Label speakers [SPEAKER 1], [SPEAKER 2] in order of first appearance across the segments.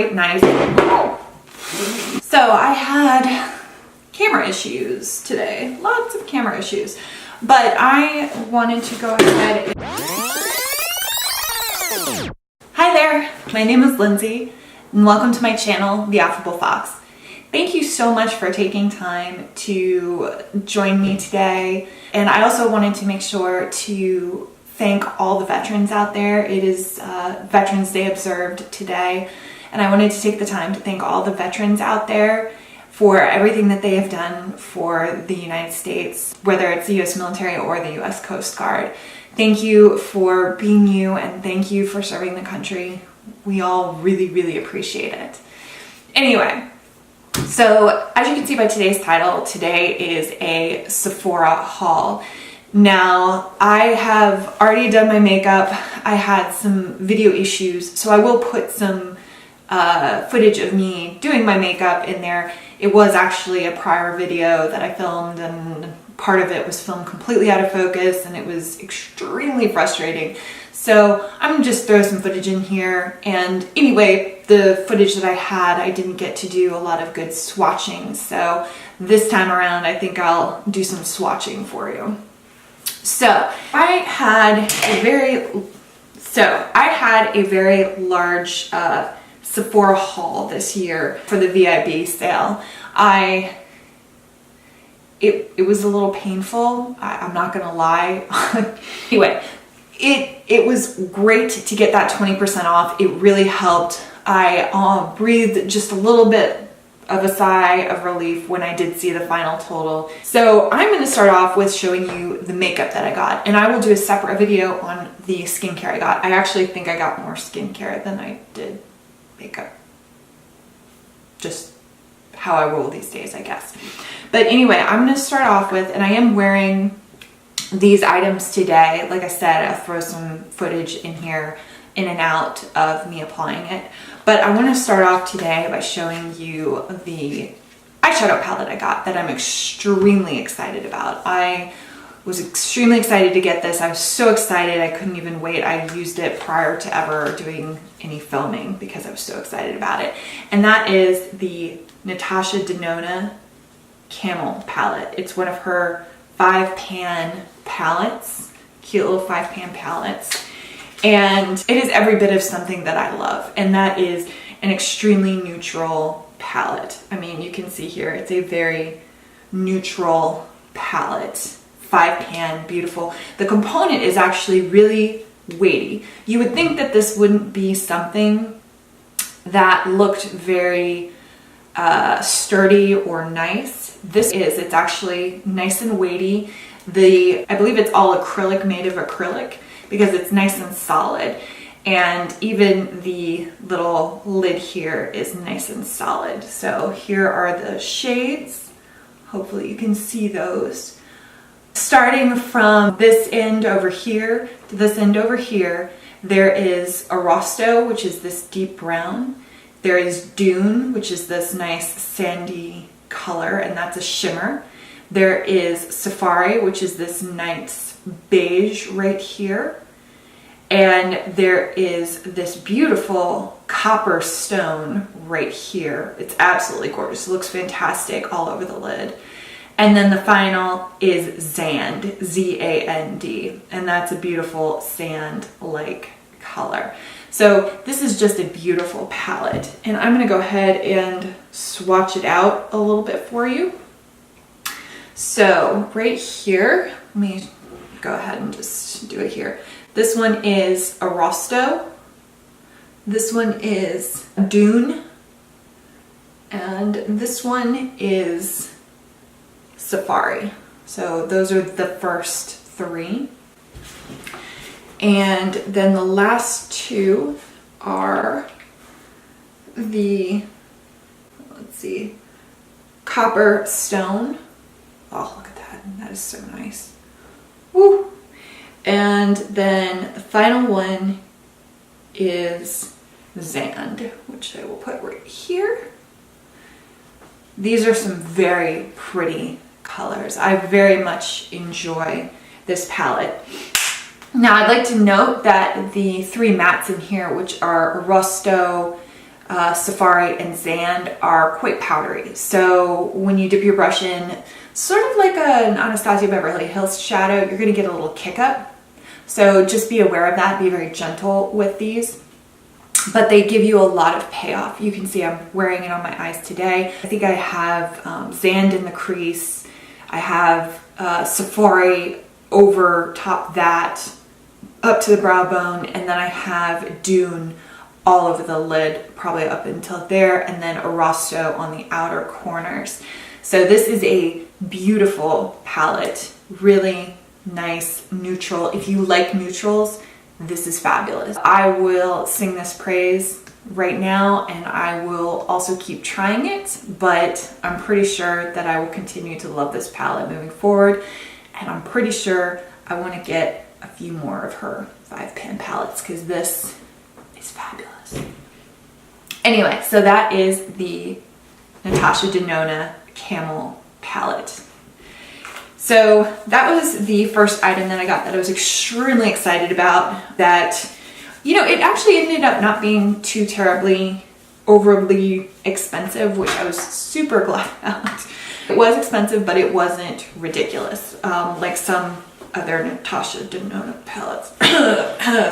[SPEAKER 1] Nice. So I had camera issues today, lots of camera issues, but I wanted to go ahead and... Hi there, my name is Lindsay and welcome to my channel, The Affable Fox. Thank you so much for taking time to join me today. And I also wanted to make sure to thank all the veterans out there. It is Veterans Day observed today. And I wanted to take the time to thank all the veterans out there for everything that they have done for the United States, whether it's the US military or the US Coast Guard. Thank you for being you, and thank you for serving the country. We all really, really appreciate it. Anyway, so as you can see by today's title, today is a Sephora haul. Now, I have already done my makeup. I had some video issues, so I will put some footage of me doing my makeup in there. It was actually a prior video that I filmed, and part of it was filmed completely out of focus, and it was extremely frustrating. So I'm gonna just throw some footage in here. And anyway, the footage that I had, I didn't get to do a lot of good swatching. So this time around, I think I'll do some swatching for you. So I had a very large Sephora haul this year for the VIB sale. It was a little painful, I'm not gonna lie. Anyway, it was great to get that 20% off. It really helped. I breathed just a little bit of a sigh of relief when I did see the final total. So I'm going to start off with showing you the makeup that I got, and I will do a separate video on the skincare I got. I actually think I got more skincare than I did makeup. Just how I roll these days, I guess. But anyway, I'm going to start off with, and I am wearing these items today. Like I said, I'll throw some footage in here in and out of me applying it. But I want to start off today by showing you the eyeshadow palette I got that I'm extremely excited about. I was extremely excited to get this. I was so excited I couldn't even wait. I used it prior to ever doing any filming because I was so excited about it. And that is the Natasha Denona Camel palette. It's one of her 5-pan palettes, cute little 5-pan palettes. And it is every bit of something that I love, and that is an extremely neutral palette. I mean, you can see here, it's a very neutral palette. 5-pan, beautiful. The component is actually really weighty. You would think that this wouldn't be something that looked very sturdy or nice. This is, it's actually nice and weighty. I believe it's all acrylic, made of acrylic, because it's nice and solid. And even the little lid here is nice and solid. So here are the shades. Hopefully you can see those. Starting from this end over here to this end over here, there is Arasto, which is this deep brown. There is Dune, which is this nice sandy color, and that's a shimmer. There is Safari, which is this nice beige right here. And there is this beautiful copper stone right here. It's absolutely gorgeous. It looks fantastic all over the lid. And then the final is Zand, Z-A-N-D. And that's a beautiful sand-like color. So this is just a beautiful palette. And I'm gonna go ahead and swatch it out a little bit for you. So right here, let me go ahead and just do it here. This one is Arasto. This one is Dune. And this one is Safari. So those are the first three. And then the last two are the, let's see, Copper Stone. Oh, look at that. That is so nice. Woo! And then the final one is Zand, which I will put right here. These are some very pretty colors. I very much enjoy this palette. Now I'd like to note that the three mattes in here, which are Arasto, Safari and Zand are quite powdery. So when you dip your brush in, sort of like an Anastasia Beverly Hills shadow, you're gonna get a little kick up. So just be aware of that, be very gentle with these. But they give you a lot of payoff. You can see I'm wearing it on my eyes today. I think I have Zand in the crease. I have Safari over top that, up to the brow bone, and then I have Dune all over the lid, probably up until there, and then Arasto on the outer corners. So this is a beautiful palette, really nice neutral. If you like neutrals, this is fabulous. I will sing this praise right now, and I will also keep trying it, but I'm pretty sure that I will continue to love this palette moving forward, and I'm pretty sure I want to get a few more of her 5-pan palettes because this is fabulous. Anyway, so that is the Natasha Denona Camel palette. So that was the first item that I got that I was extremely excited about, that, you know, it actually ended up not being too terribly overly expensive, which I was super glad about. It was expensive, but it wasn't ridiculous. Like some other Natasha Denona palettes.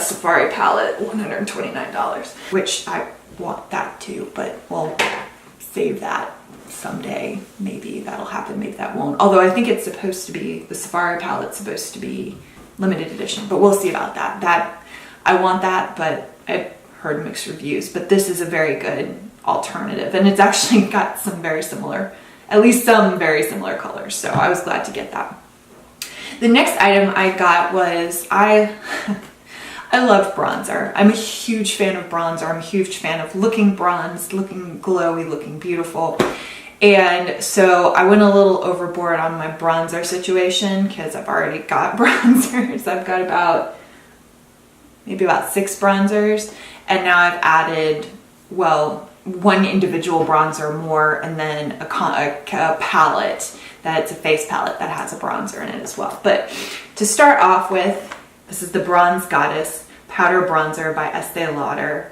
[SPEAKER 1] Safari palette, $129, which I want that too, but we'll save that someday. Maybe that'll happen, maybe that won't. Although I think it's supposed to be, the Safari palette's supposed to be limited edition, but we'll see about that. That, I want that, but I've heard mixed reviews, but this is a very good alternative, and it's actually got some very similar, at least some very similar colors, so I was glad to get that. The next item I got was, I love bronzer. I'm a huge fan of bronzer. I'm a huge fan of looking bronzed, looking glowy, looking beautiful. And so I went a little overboard on my bronzer situation because I've already got bronzers. I've got maybe about 6 bronzers. And now I've added, well, one individual bronzer more, and then a palette that's a face palette that has a bronzer in it as well. But to start off with, this is the Bronze Goddess Powder Bronzer by Estee Lauder.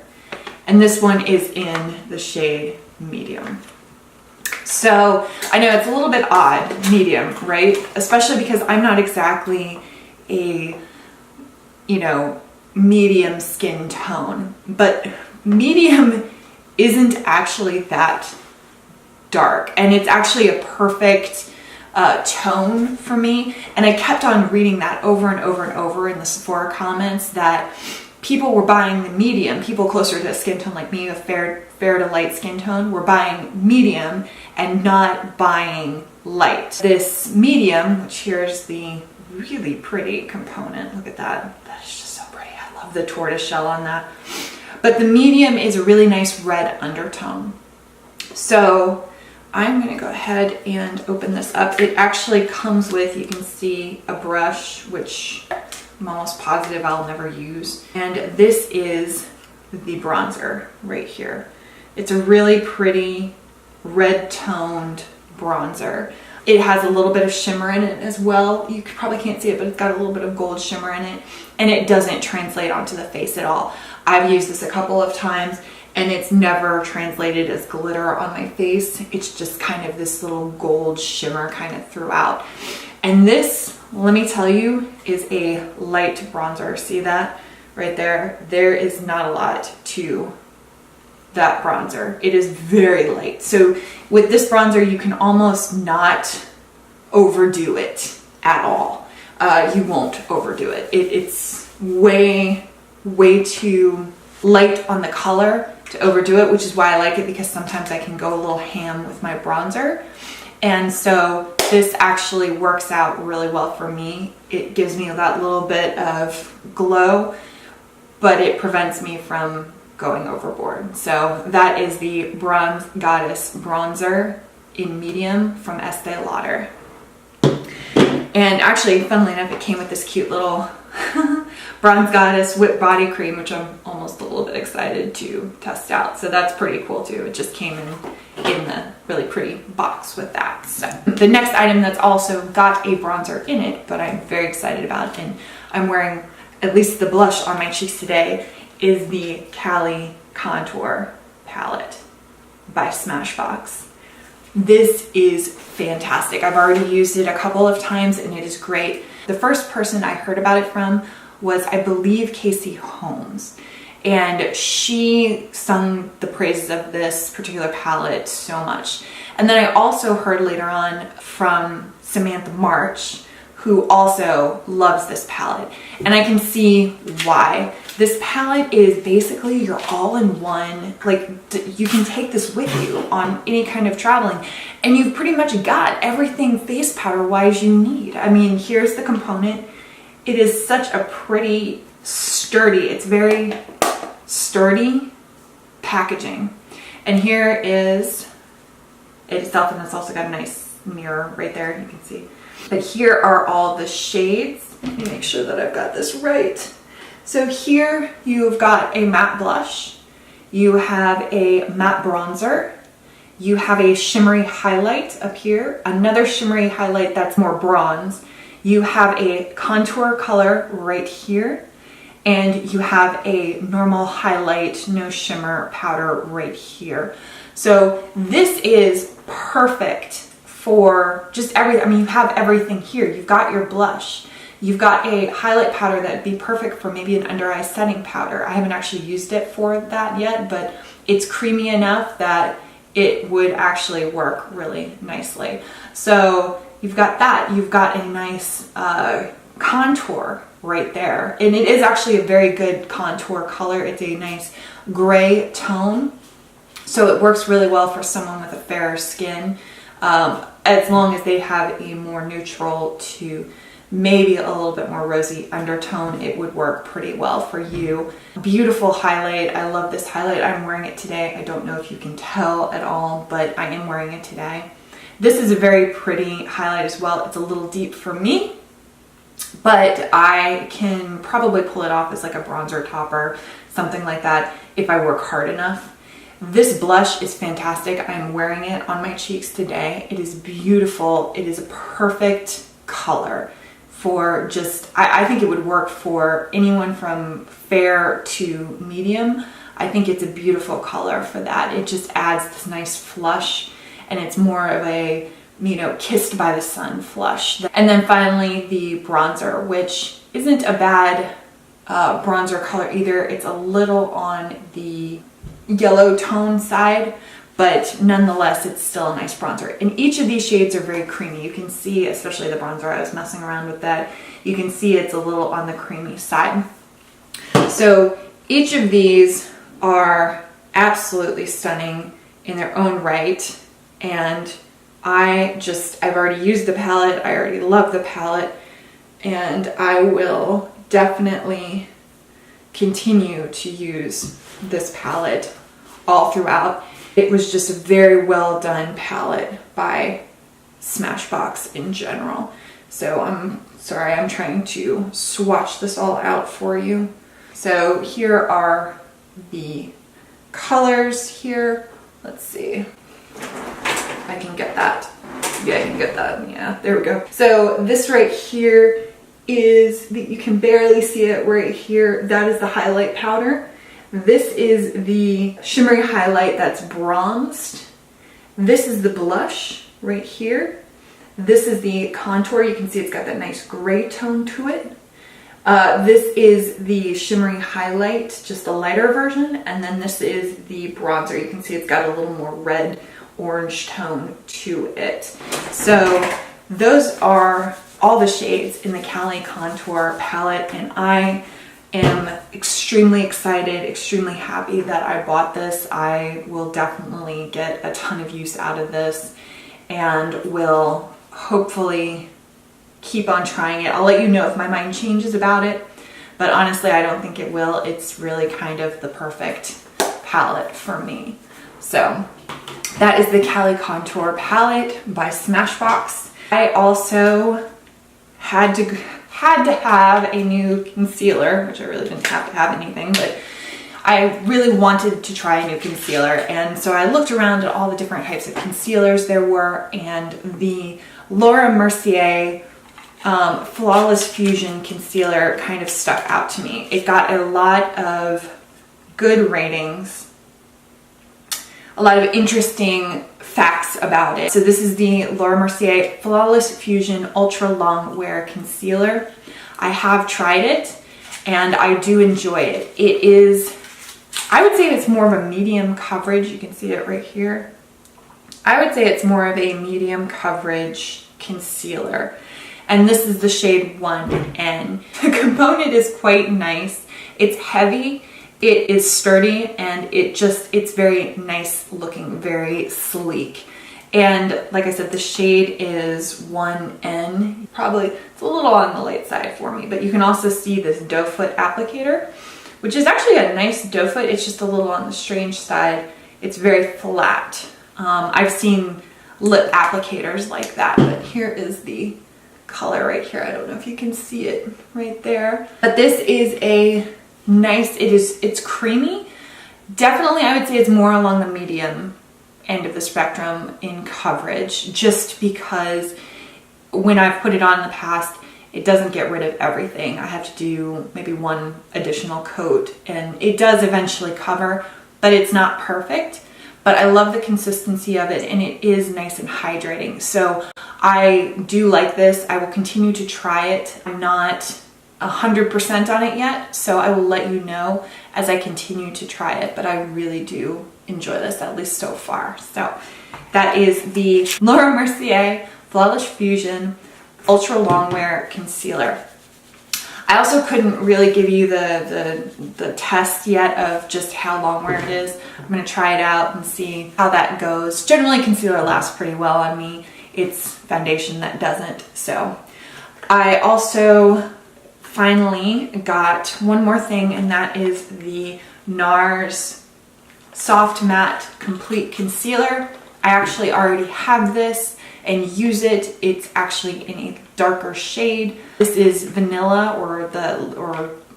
[SPEAKER 1] And this one is in the shade medium. So I know it's a little bit odd, medium, right? Especially because I'm not exactly a, you know, medium skin tone, but medium isn't actually that dark, and it's actually a perfect tone for me. And I kept on reading that over and over and over in the Sephora comments, that people were buying the medium, people closer to a skin tone like me, a fair to light skin tone, were buying medium and not buying light. This medium, which here's the really pretty component, look at that, that is just so pretty. I love the tortoise shell on that. But the medium is a really nice red undertone. So I'm going to go ahead and open this up. It actually comes with, you can see, a brush, which I'm almost positive I'll never use. And this is the bronzer right here. It's a really pretty red toned bronzer. It has a little bit of shimmer in it as well. You probably can't see it, but it's got a little bit of gold shimmer in it, and it doesn't translate onto the face at all. I've used this a couple of times, and it's never translated as glitter on my face. It's just kind of this little gold shimmer kind of throughout. And this, let me tell you, is a light bronzer. See that right there? There is not a lot to that bronzer. It is very light. So with this bronzer, you can almost not overdo it at all. You won't overdo it. It's way too light on the color to overdo it, which is why I like it, because sometimes I can go a little ham with my bronzer. And so this actually works out really well for me. It gives me that little bit of glow, but it prevents me from going overboard. So that is the Bronze Goddess Bronzer in medium from Estee Lauder. And actually, funnily enough, it came with this cute little Bronze Goddess Whipped Body Cream, which I'm almost a little bit excited to test out. So that's pretty cool too. It just came in the really pretty box with that. So the next item that's also got a bronzer in it, but I'm very excited about, and I'm wearing at least the blush on my cheeks today, is the Cali Contour palette by Smashbox. This is fantastic. I've already used it a couple of times and it is great. The first person I heard about it from was, I believe, Casey Holmes. And she sung the praises of this particular palette so much. And then I also heard later on from Samantha March, who also loves this palette. And I can see why. This palette is basically your all-in-one, like you can take this with you on any kind of traveling and you've pretty much got everything face powder wise you need. I mean, here's the component. It is such a pretty sturdy, it's very sturdy packaging. And here is it itself, and it's also got a nice mirror right there, you can see. But here are all the shades. Let me make sure that I've got this right. So here you've got a matte blush, you have a matte bronzer, you have a shimmery highlight up here, another shimmery highlight that's more bronze, you have a contour color right here, and you have a normal highlight, no shimmer powder right here. So this is perfect for just everything. I mean, you have everything here. You've got your blush. You've got a highlight powder that'd be perfect for maybe an under eye setting powder. I haven't actually used it for that yet, but it's creamy enough that it would actually work really nicely. So you've got that. You've got a nice contour right there. And it is actually a very good contour color. It's a nice gray tone. So it works really well for someone with a fairer skin, as long as they have a more neutral to maybe a little bit more rosy undertone. It would work pretty well for you. Beautiful highlight. I love this highlight. I'm wearing it today. I don't know if you can tell at all, but I am wearing it today. This is a very pretty highlight as well. It's a little deep for me, but I can probably pull it off as like a bronzer topper, something like that, if I work hard enough. This blush is fantastic. I'm wearing it on my cheeks today. It is beautiful. It is a perfect color for just, I think it would work for anyone from fair to medium. I think it's a beautiful color for that. It just adds this nice flush, and it's more of a, you know, kissed by the sun flush. And then finally the bronzer, which isn't a bad bronzer color either. It's a little on the yellow tone side, but nonetheless it's still a nice bronzer. And each of these shades are very creamy. You can see, especially the bronzer, I was messing around with that, you can see it's a little on the creamy side. So each of these are absolutely stunning in their own right, and I've already used the palette. I already love the palette, and I will definitely continue to use this palette all throughout. It was just a very well done palette by Smashbox in general. So I'm sorry, I'm trying to swatch this all out for you. So here are the colors here. Let's see if I can get that. Yeah, I can get that. Yeah, there we go. So this right here is you can barely see it right here. That is the highlight powder. This is the shimmery highlight that's bronzed. This is the blush right here. This is the contour. You can see it's got that nice gray tone to it. This is the shimmery highlight, just a lighter version. And then this is the bronzer. You can see it's got a little more red orange tone to it. So those are all the shades in the Cali Contour palette, and I am extremely excited, extremely happy that I bought this. I will definitely get a ton of use out of this and will hopefully keep on trying it. I'll let you know if my mind changes about it, but honestly, I don't think it will. It's really kind of the perfect palette for me. So that is the Cali Contour palette by Smashbox. I also had to have a new concealer, which I really didn't have to have anything, but I really wanted to try a new concealer. And so I looked around at all the different types of concealers there were, and the Laura Mercier Flawless Fusion concealer kind of stuck out to me. It got a lot of good ratings a lot of interesting facts about it. So this is the Laura Mercier Flawless Fusion Ultra Long Wear Concealer. I have tried it and I do enjoy it. It is, I would say it's more of a medium coverage. You can see it right here. I would say it's more of a medium coverage concealer. And this is the shade 1N. The component is quite nice. It's heavy, it is sturdy, and it's very nice looking, very sleek. And like I said, the shade is 1N. Probably, it's a little on the light side for me, but you can also see this doe foot applicator, which is actually a nice doe foot. It's just a little on the strange side. It's very flat. I've seen lip applicators like that, but here is the color right here. I don't know if you can see it right there, but this is a nice, it's creamy. Definitely, I would say it's more along the medium end of the spectrum in coverage, just because when I've put it on in the past, it doesn't get rid of everything. I have to do maybe one additional coat and it does eventually cover, but it's not perfect. But I love the consistency of it and it is nice and hydrating. So I do like this. I will continue to try it. I'm not 100% on it yet, so I will let you know as I continue to try it, but I really do enjoy this, at least so far. So that is the Laura Mercier Flawless Fusion Ultra Longwear Concealer. I also couldn't really give you the test yet of just how long wear it is. I'm going to try it out and see how that goes. Generally, concealer lasts pretty well on me. It's foundation that doesn't. So I also finally got one more thing, and that is the NARS Soft Matte Complete Concealer. I actually already have this and use it. It's actually in a darker shade. This is vanilla or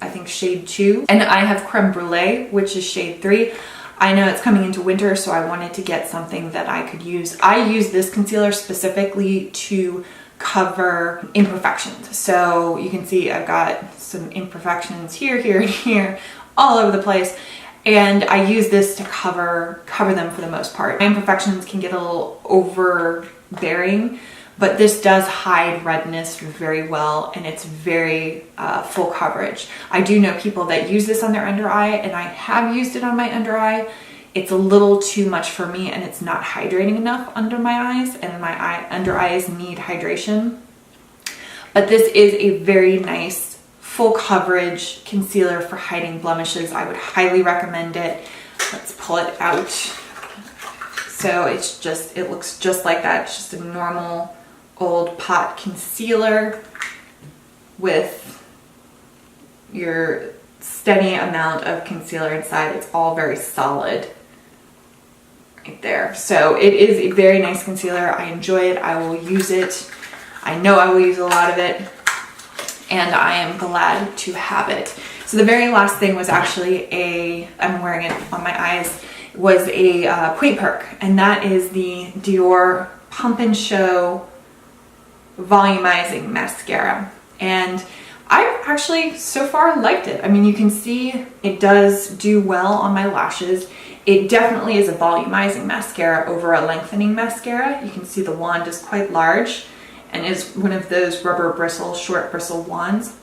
[SPEAKER 1] I think shade 2, and I have creme brulee, which is shade 3. I know it's coming into winter, so I wanted to get something that I could use. I use this concealer specifically to cover imperfections. So you can see I've got some imperfections here, here, and here, all over the place. And I use this to cover them for the most part. My imperfections can get a little overbearing, but this does hide redness very well, and it's very full coverage. I do know people that use this on their under eye, and I have used it on my under eye. It's a little too much for me, and it's not hydrating enough under my eyes, and my under eyes need hydration. But this is a very nice full coverage concealer for hiding blemishes. I would highly recommend it. Let's pull it out. So it looks just like that. It's just a normal old pot concealer with your steady amount of concealer inside. It's all very solid right there. So it is a very nice concealer. I enjoy it. I will use it. I know I will use a lot of it, and I am glad to have it. So the very last thing was actually I'm wearing it on my eyes, was a Point Perk, and that is the Dior Pump and Show Volumizing Mascara. And I've actually so far liked it. I mean, you can see it does do well on my lashes. It definitely is a volumizing mascara over a lengthening mascara. You can see the wand is quite large and is one of those rubber bristle, short bristle wands.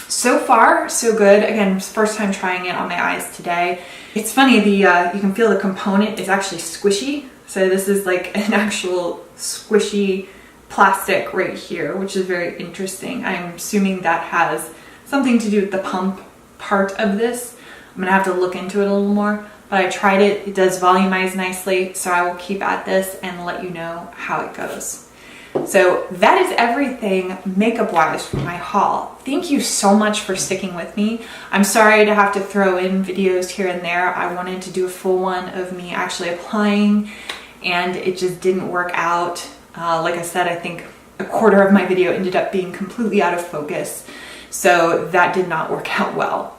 [SPEAKER 1] So far, so good. Again, first time trying it on my eyes today. It's funny, you can feel the component is actually squishy. So this is like an actual squishy plastic right here, which is very interesting. I'm assuming that has something to do with the pump part of this. I'm gonna have to look into it a little more, but I tried it. It does volumize nicely, so I will keep at this and let you know how it goes. So that is everything makeup wise for my haul. Thank you so much for sticking with me. I'm sorry to have to throw in videos here and there. I wanted to do a full one of me actually applying, and it just didn't work out. Like I said, I think a quarter of my video ended up being completely out of focus, so that did not work out well.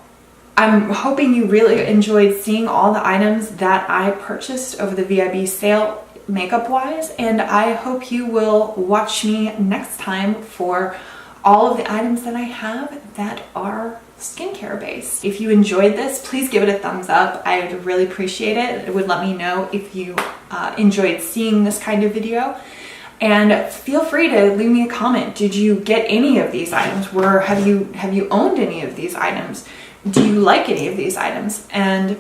[SPEAKER 1] I'm hoping you really enjoyed seeing all the items that I purchased over the VIB sale makeup wise, and I hope you will watch me next time for all of the items that I have that are skincare base. If you enjoyed this, please give it a thumbs up. I would really appreciate it. It would let me know if you enjoyed seeing this kind of video. And feel free to leave me a comment. Did you get any of these items? Have you owned any of these items? Do you like any of these items? And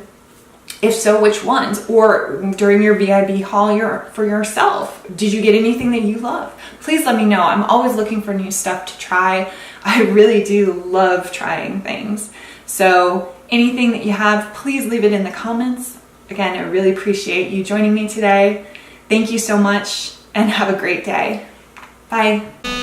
[SPEAKER 1] if so, which ones? Or during your VIB haul for yourself, did you get anything that you love? Please let me know. I'm always looking for new stuff to try. I really do love trying things. So anything that you have, please leave it in the comments. Again, I really appreciate you joining me today. Thank you so much and have a great day. Bye.